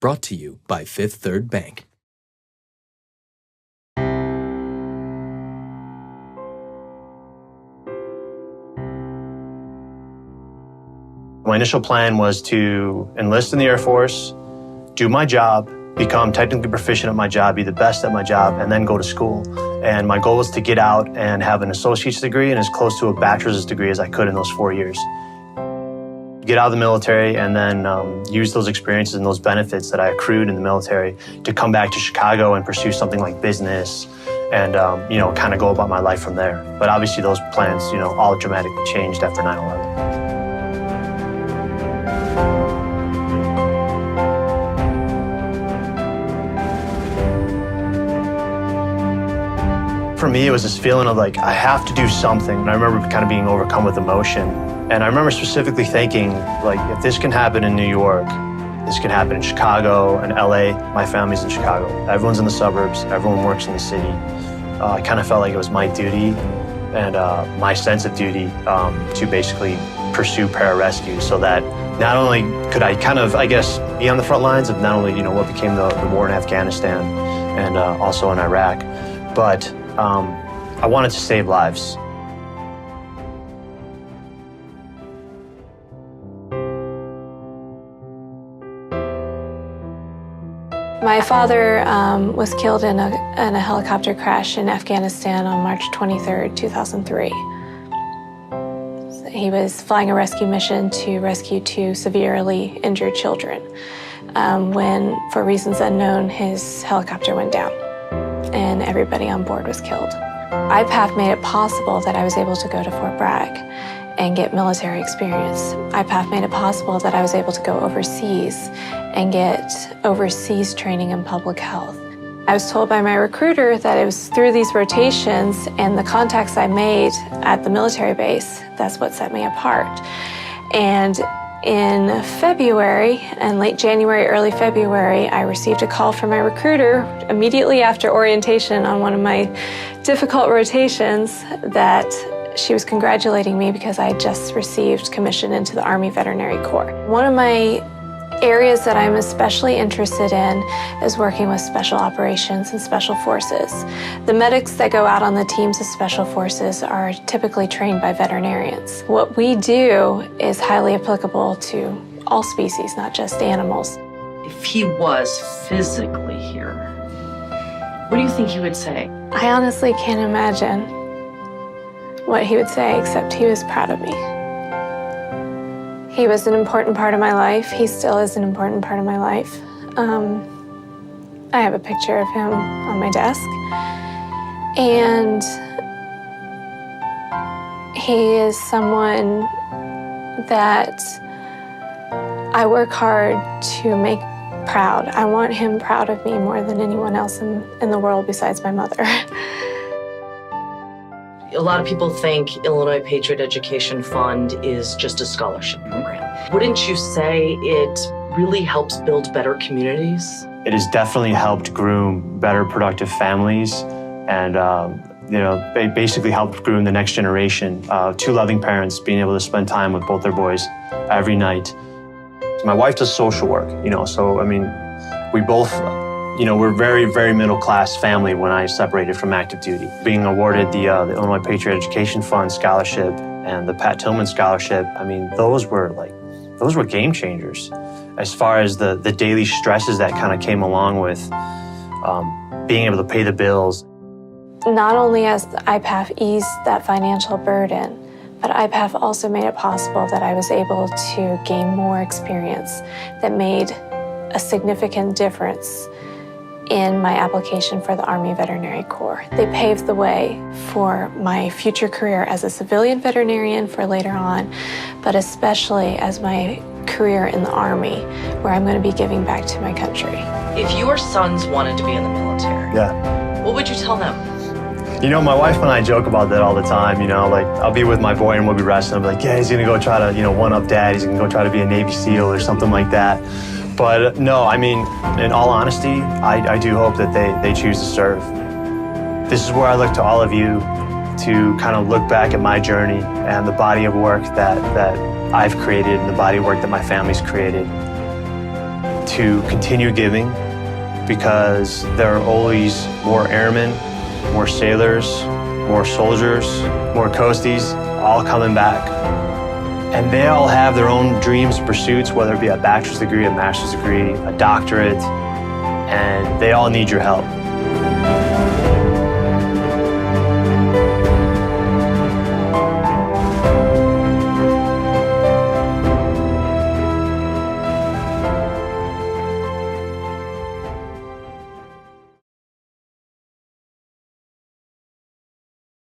Brought to you by Fifth Third Bank. My initial plan was to enlist in the Air Force, do my job, become technically proficient at my job, be the best at my job, and then go to school. And my goal was to get out and have an associate's degree and as close to a bachelor's degree as I could in those 4 years. Get out of the military and then use those experiences and those benefits that I accrued in the military to come back to Chicago and pursue something like business and, kind of go about my life from there. But obviously those plans, all dramatically changed after 9/11. For me, it was this feeling of like, I have to do something. And I remember kind of being overcome with emotion. And I remember specifically thinking, like, if this can happen in New York, this can happen in Chicago and LA. My family's in Chicago. Everyone's in the suburbs. Everyone works in the city. I kind of felt like it was my duty and my sense of duty to basically pursue pararescue so that not only could I kind of, be on the front lines of not only, what became the war in Afghanistan and also in Iraq, but I wanted to save lives. My father was killed in a helicopter crash in Afghanistan on March 23rd, 2003. He was flying a rescue mission to rescue 2 severely injured children when, for reasons unknown, his helicopter went down and everybody on board was killed. IPAF made it possible that I was able to go to Fort Bragg and get military experience. IPAF made it possible that I was able to go overseas and get overseas training in public health. I was told by my recruiter that it was through these rotations and the contacts I made at the military base, that's what set me apart. And in February, and late January, early February, I received a call from my recruiter immediately after orientation on one of my difficult rotations that she was congratulating me because I had just received commission into the Army Veterinary Corps. One of my areas that I'm especially interested in is working with special operations and special forces. The medics that go out on the teams of special forces are typically trained by veterinarians. What we do is highly applicable to all species, not just animals. If he was physically here, what do you think he would say? I honestly can't imagine what he would say, except he was proud of me. He was an important part of my life. He still is an important part of my life. I have a picture of him on my desk. And he is someone that I work hard to make proud. I want him proud of me more than anyone else in the world besides my mother. A lot of people think Illinois Patriot Education Fund is just a scholarship program. Wouldn't you say it really helps build better communities? It has definitely helped groom better, productive families and, it basically helped groom the next generation. 2 loving parents being able to spend time with both their boys every night. My wife does social work, we both we're very, very middle-class family when I separated from active duty. Being awarded the Illinois Patriot Education Fund scholarship and the Pat Tillman scholarship, those were game changers as far as the daily stresses that kind of came along with being able to pay the bills. Not only has IPAF eased that financial burden, but IPAF also made it possible that I was able to gain more experience that made a significant difference in my application for the Army Veterinary Corps. They paved the way for my future career as a civilian veterinarian for later on, but especially as my career in the Army, where I'm going to be giving back to my country. If your sons wanted to be in the military, what would you tell them? My wife and I joke about that all the time, I'll be with my boy and we'll be wrestling. I'll be like, yeah, he's gonna go try to, one-up dad. He's gonna go try to be a Navy SEAL or something like that. But no, in all honesty, I do hope that they choose to serve. This is where I look to all of you to kind of look back at my journey and the body of work that I've created and the body of work that my family's created. to continue giving because there are always more airmen, more sailors, more soldiers, more coasties, all coming back. And they all have their own dreams and pursuits, whether it be a bachelor's degree, a master's degree, a doctorate, and they all need your help.